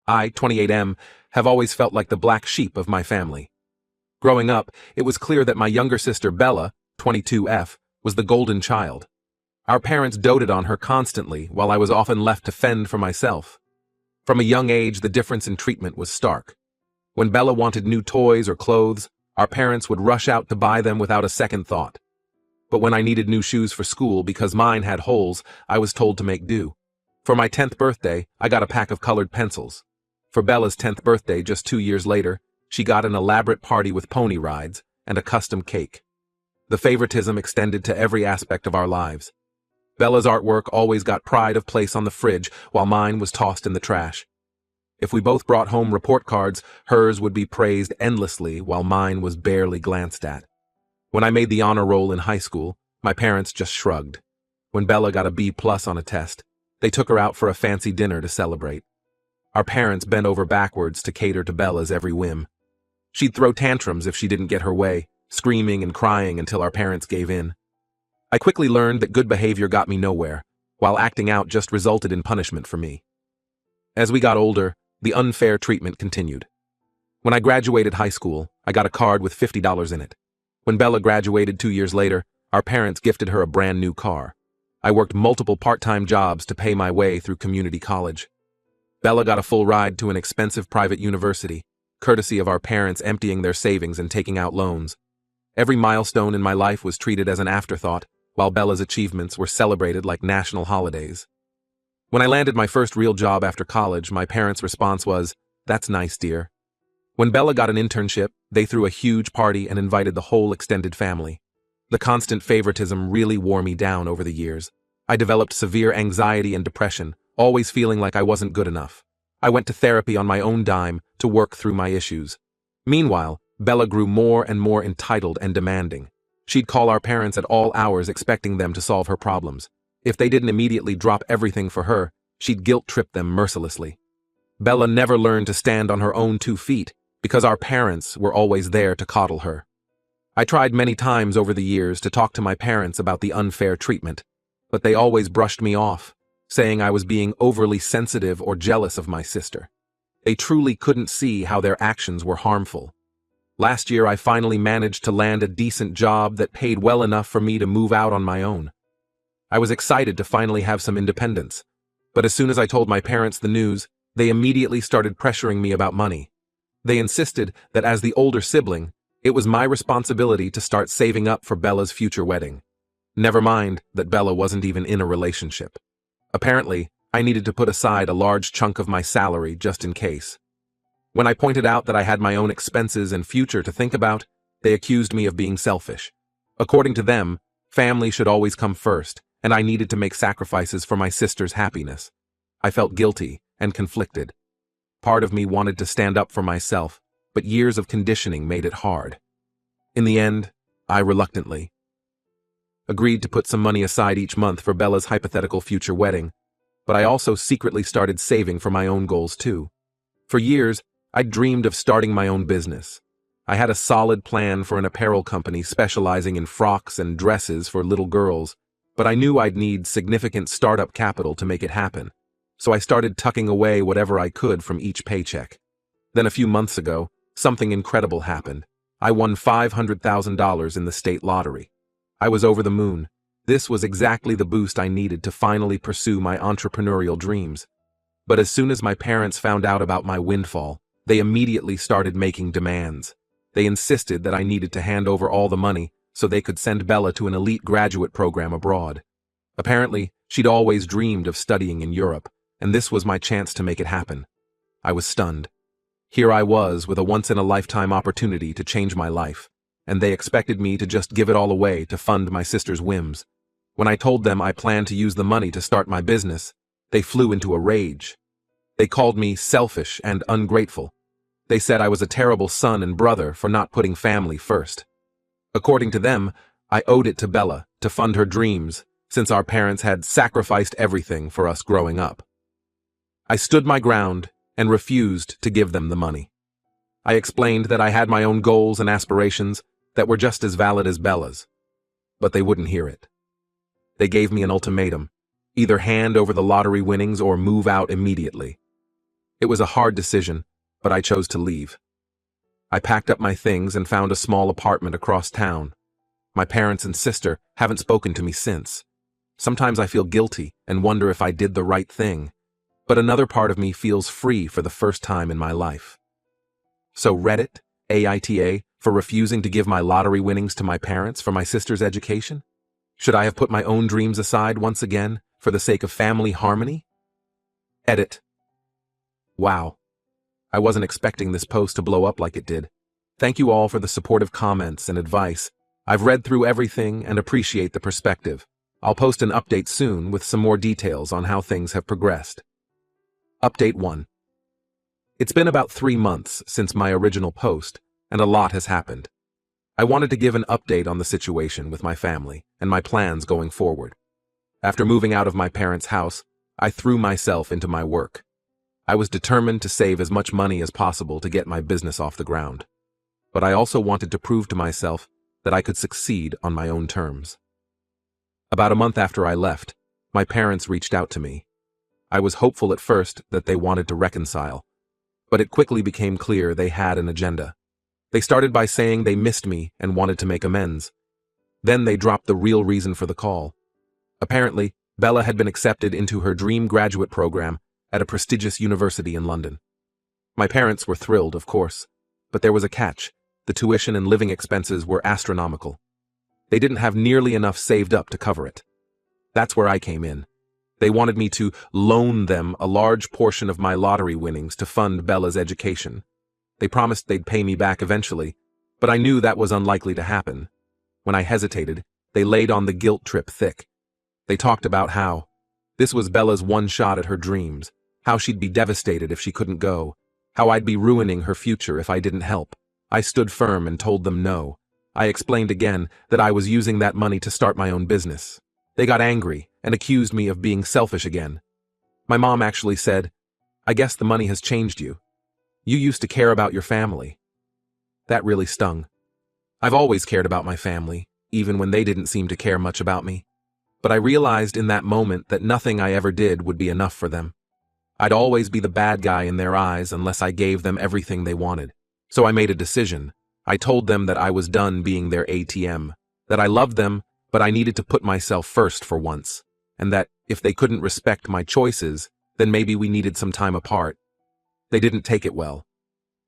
I, 28M, have always felt like the black sheep of my family. Growing up, it was clear that my younger sister Bella, 22F, was the golden child. Our parents doted on her constantly, while I was often left to fend for myself. From a young age, the difference in treatment was stark. When Bella wanted new toys or clothes, our parents would rush out to buy them without a second thought. But when I needed new shoes for school because mine had holes, I was told to make do. For my 10th birthday, I got a pack of colored pencils. For Bella's 10th birthday, just 2 years later, she got an elaborate party with pony rides and a custom cake. The favoritism extended to every aspect of our lives. Bella's artwork always got pride of place on the fridge, while mine was tossed in the trash. If we both brought home report cards, hers would be praised endlessly, while mine was barely glanced at. When I made the honor roll in high school, my parents just shrugged. When Bella got a B+ on a test, they took her out for a fancy dinner to celebrate. Our parents bent over backwards to cater to Bella's every whim. She'd throw tantrums if she didn't get her way, screaming and crying until our parents gave in. I quickly learned that good behavior got me nowhere, while acting out just resulted in punishment for me. As we got older, the unfair treatment continued. When I graduated high school, I got a card with $50 in it. When Bella graduated 2 years later, our parents gifted her a brand new car. I worked multiple part-time jobs to pay my way through community college. Bella got a full ride to an expensive private university, courtesy of our parents emptying their savings and taking out loans. Every milestone in my life was treated as an afterthought, while Bella's achievements were celebrated like national holidays. When I landed my first real job after college, my parents' response was, "That's nice, dear." When Bella got an internship, they threw a huge party and invited the whole extended family. The constant favoritism really wore me down over the years. I developed severe anxiety and depression, always feeling like I wasn't good enough. I went to therapy on my own dime to work through my issues. Meanwhile, Bella grew more and more entitled and demanding. She'd call our parents at all hours expecting them to solve her problems. If they didn't immediately drop everything for her, she'd guilt-trip them mercilessly. Bella never learned to stand on her own 2 feet because our parents were always there to coddle her. I tried many times over the years to talk to my parents about the unfair treatment, but they always brushed me off, saying I was being overly sensitive or jealous of my sister. They truly couldn't see how their actions were harmful. Last year, I finally managed to land a decent job that paid well enough for me to move out on my own. I was excited to finally have some independence, but as soon as I told my parents the news, they immediately started pressuring me about money. They insisted that as the older sibling, it was my responsibility to start saving up for Bella's future wedding. Never mind that Bella wasn't even in a relationship. Apparently, I needed to put aside a large chunk of my salary just in case. When I pointed out that I had my own expenses and future to think about, they accused me of being selfish. According to them, family should always come first, and I needed to make sacrifices for my sister's happiness. I felt guilty and conflicted. Part of me wanted to stand up for myself, but years of conditioning made it hard. In the end, I reluctantly agreed to put some money aside each month for Bella's hypothetical future wedding, but I also secretly started saving for my own goals too. For years, I dreamed of starting my own business. I had a solid plan for an apparel company specializing in frocks and dresses for little girls, but I knew I'd need significant startup capital to make it happen, so I started tucking away whatever I could from each paycheck. Then a few months ago, something incredible happened. I won $500,000 in the state lottery. I was over the moon. This was exactly the boost I needed to finally pursue my entrepreneurial dreams. But as soon as my parents found out about my windfall, they immediately started making demands. They insisted that I needed to hand over all the money so they could send Bella to an elite graduate program abroad. Apparently, she'd always dreamed of studying in Europe, and this was my chance to make it happen. I was stunned. Here I was with a once-in-a-lifetime opportunity to change my life, and they expected me to just give it all away to fund my sister's whims. When I told them I planned to use the money to start my business, they flew into a rage. They called me selfish and ungrateful. They said I was a terrible son and brother for not putting family first. According to them, I owed it to Bella to fund her dreams, since our parents had sacrificed everything for us growing up. I stood my ground and refused to give them the money. I explained that I had my own goals and aspirations that were just as valid as Bella's, but they wouldn't hear it. They gave me an ultimatum: either hand over the lottery winnings or move out immediately. It was a hard decision, but I chose to leave. I packed up my things and found a small apartment across town. My parents and sister haven't spoken to me since. Sometimes I feel guilty and wonder if I did the right thing, but another part of me feels free for the first time in my life. So Reddit, AITA, for refusing to give my lottery winnings to my parents for my sister's education? Should I have put my own dreams aside once again for the sake of family harmony? Edit. Wow. I wasn't expecting this post to blow up like it did. Thank you all for the supportive comments and advice. I've read through everything and appreciate the perspective. I'll post an update soon with some more details on how things have progressed. Update 1. It's been about 3 months since my original post, and a lot has happened. I wanted to give an update on the situation with my family and my plans going forward. After moving out of my parents' house, I threw myself into my work. I was determined to save as much money as possible to get my business off the ground. But I also wanted to prove to myself that I could succeed on my own terms. About a month after I left, my parents reached out to me. I was hopeful at first that they wanted to reconcile, but it quickly became clear they had an agenda. They started by saying they missed me and wanted to make amends. Then they dropped the real reason for the call. Apparently, Bella had been accepted into her dream graduate program at a prestigious university in London. My parents were thrilled, of course, but there was a catch. The tuition and living expenses were astronomical. They didn't have nearly enough saved up to cover it. That's where I came in. They wanted me to loan them a large portion of my lottery winnings to fund Bella's education. They promised they'd pay me back eventually, but I knew that was unlikely to happen. When I hesitated, they laid on the guilt trip thick. They talked about how this was Bella's one shot at her dreams, how she'd be devastated if she couldn't go, how I'd be ruining her future if I didn't help. I stood firm and told them no. I explained again that I was using that money to start my own business. They got angry and accused me of being selfish again. My mom actually said, "I guess the money has changed you. You used to care about your family." That really stung. I've always cared about my family, even when they didn't seem to care much about me. But I realized in that moment that nothing I ever did would be enough for them. I'd always be the bad guy in their eyes unless I gave them everything they wanted. So I made a decision. I told them that I was done being their ATM, that I loved them, but I needed to put myself first for once, and that if they couldn't respect my choices, then maybe we needed some time apart. They didn't take it well.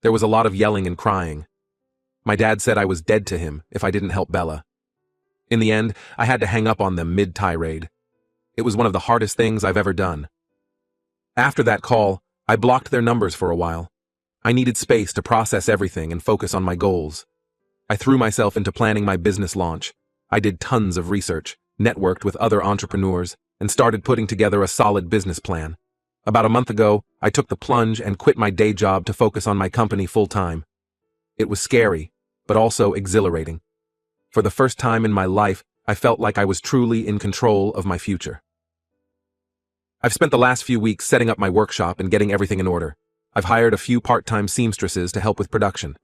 There was a lot of yelling and crying. My dad said I was dead to him if I didn't help Bella. In the end, I had to hang up on them mid-tirade. It was one of the hardest things I've ever done. After that call, I blocked their numbers for a while. I needed space to process everything and focus on my goals. I threw myself into planning my business launch. I did tons of research, networked with other entrepreneurs, and started putting together a solid business plan. About a month ago, I took the plunge and quit my day job to focus on my company full-time. It was scary, but also exhilarating. For the first time in my life, I felt like I was truly in control of my future. I've spent the last few weeks setting up my workshop and getting everything in order. I've hired a few part-time seamstresses to help with production.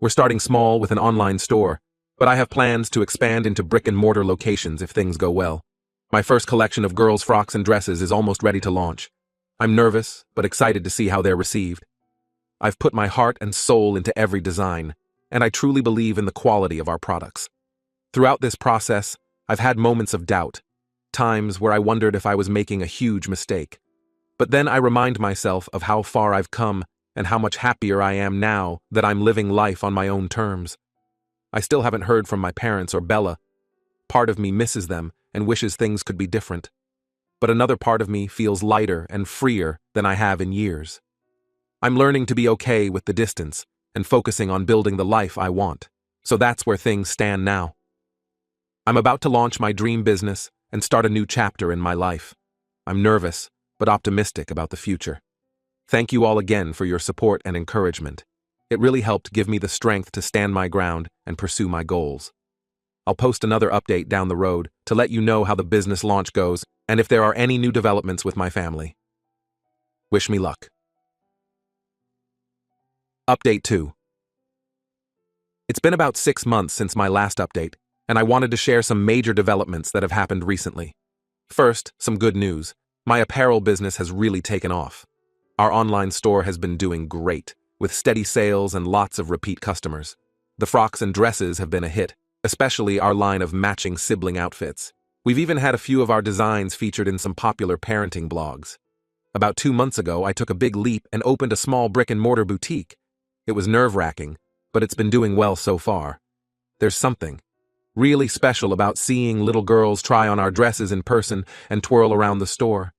We're starting small with an online store, but I have plans to expand into brick-and-mortar locations if things go well. My first collection of girls' frocks and dresses is almost ready to launch. I'm nervous, but excited to see how they're received. I've put my heart and soul into every design, and I truly believe in the quality of our products. Throughout this process, I've had moments of doubt, times where I wondered if I was making a huge mistake. But then I remind myself of how far I've come and how much happier I am now that I'm living life on my own terms. I still haven't heard from my parents or Bella. Part of me misses them and wishes things could be different. But another part of me feels lighter and freer than I have in years. I'm learning to be okay with the distance and focusing on building the life I want. So that's where things stand now. I'm about to launch my dream business and start a new chapter in my life. I'm nervous, but optimistic about the future. Thank you all again for your support and encouragement. It really helped give me the strength to stand my ground and pursue my goals. I'll post another update down the road to let you know how the business launch goes and if there are any new developments with my family. Wish me luck. Update 2. It's been about 6 months since my last update, and I wanted to share some major developments that have happened recently. First, some good news. My apparel business has really taken off. Our online store has been doing great, with steady sales and lots of repeat customers. The frocks and dresses have been a hit, especially our line of matching sibling outfits. We've even had a few of our designs featured in some popular parenting blogs. About 2 months ago, I took a big leap and opened a small brick-and-mortar boutique. It was nerve-wracking, but it's been doing well so far. There's something really special about seeing little girls try on our dresses in person and twirl around the store.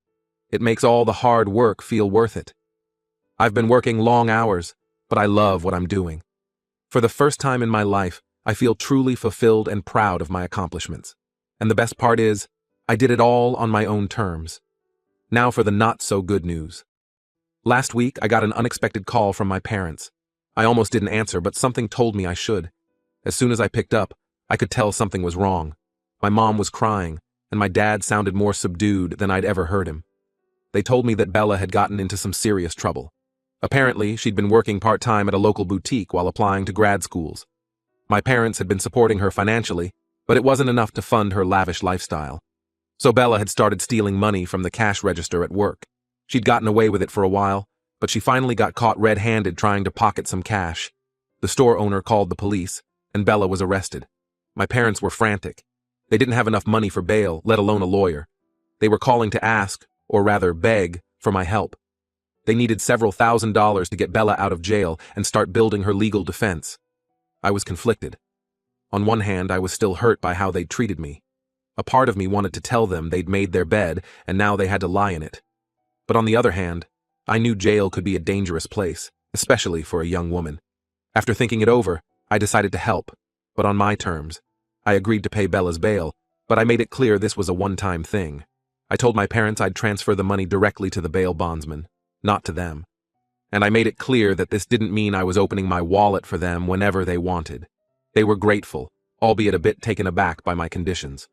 It makes all the hard work feel worth it. I've been working long hours, but I love what I'm doing. For the first time in my life, I feel truly fulfilled and proud of my accomplishments. And the best part is, I did it all on my own terms. Now for the not-so-good news. Last week, I got an unexpected call from my parents. I almost didn't answer, but something told me I should. As soon as I picked up, I could tell something was wrong. My mom was crying, and my dad sounded more subdued than I'd ever heard him. They told me that Bella had gotten into some serious trouble. Apparently, she'd been working part-time at a local boutique while applying to grad schools. My parents had been supporting her financially, but it wasn't enough to fund her lavish lifestyle. So Bella had started stealing money from the cash register at work. She'd gotten away with it for a while, but she finally got caught red-handed trying to pocket some cash. The store owner called the police, and Bella was arrested. My parents were frantic. They didn't have enough money for bail, let alone a lawyer. They were calling to ask, or rather beg, for my help. They needed several $1,000s to get Bella out of jail and start building her legal defense. I was conflicted. On one hand, I was still hurt by how they'd treated me. A part of me wanted to tell them they'd made their bed and now they had to lie in it. But on the other hand, I knew jail could be a dangerous place, especially for a young woman. After thinking it over, I decided to help, but on my terms. I agreed to pay Bella's bail, but I made it clear this was a one-time thing. I told my parents I'd transfer the money directly to the bail bondsman, not to them. And I made it clear that this didn't mean I was opening my wallet for them whenever they wanted. They were grateful, albeit a bit taken aback by my conditions.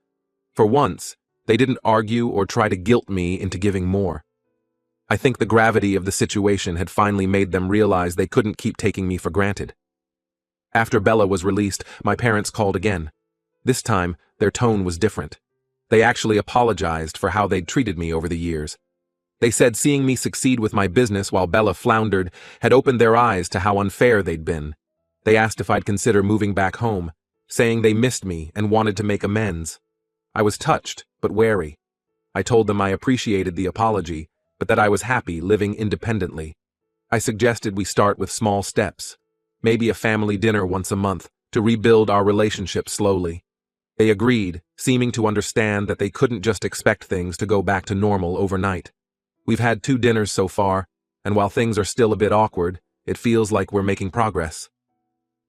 For once, they didn't argue or try to guilt me into giving more. I think the gravity of the situation had finally made them realize they couldn't keep taking me for granted. After Bella was released, my parents called again. This time, their tone was different. They actually apologized for how they'd treated me over the years. They said seeing me succeed with my business while Bella floundered had opened their eyes to how unfair they'd been. They asked if I'd consider moving back home, saying they missed me and wanted to make amends. I was touched, but wary. I told them I appreciated the apology, but that I was happy living independently. I suggested we start with small steps, maybe a family dinner once a month, to rebuild our relationship slowly. They agreed, seeming to understand that they couldn't just expect things to go back to normal overnight. We've had 2 dinners so far, and while things are still a bit awkward, it feels like we're making progress.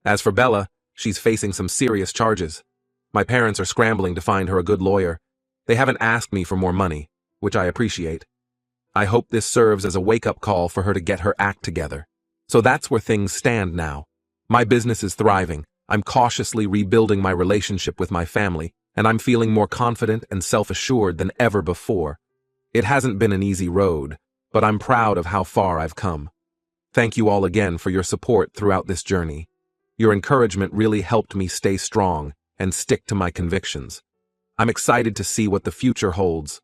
As for Bella, she's facing some serious charges. My parents are scrambling to find her a good lawyer. They haven't asked me for more money, which I appreciate. I hope this serves as a wake-up call for her to get her act together. So that's where things stand now. My business is thriving. I'm cautiously rebuilding my relationship with my family, and I'm feeling more confident and self-assured than ever before. It hasn't been an easy road, but I'm proud of how far I've come. Thank you all again for your support throughout this journey. Your encouragement really helped me stay strong and stick to my convictions. I'm excited to see what the future holds.